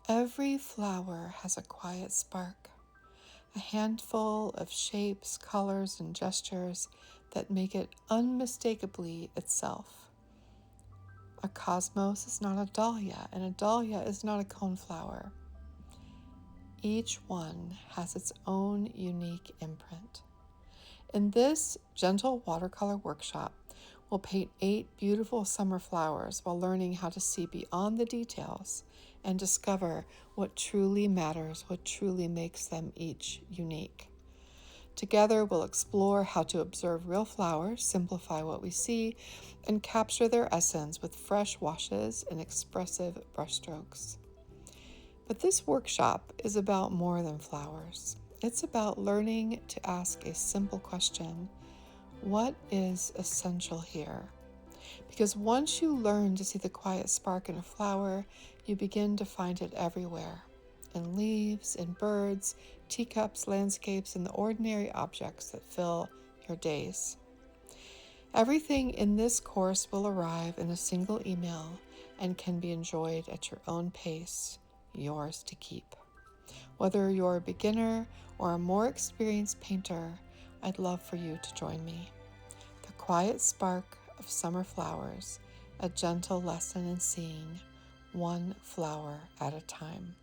Every flower has a quiet spark, a handful of shapes, colors, and gestures that make it unmistakably itself. A cosmos is not a dahlia, and a dahlia is not a coneflower. Each one has its own unique imprint. In this gentle watercolor workshop, we'll paint 8 beautiful summer flowers while learning how to see beyond the details and discover what truly matters, what truly makes them each unique. Together, we'll explore how to observe real flowers, simplify what we see, and capture their essence with fresh washes and expressive brushstrokes. But this workshop is about more than flowers. It's about learning to ask a simple question: what is essential here? Because once you learn to see the quiet spark in a flower, you begin to find it everywhere. In leaves, in birds, teacups, landscapes, and the ordinary objects that fill your days. Everything in this course will arrive in a single email and can be enjoyed at your own pace, yours to keep. Whether you're a beginner or a more experienced painter, I'd love for you to join me. The quiet spark of summer flowers, a gentle lesson in seeing one flower at a time.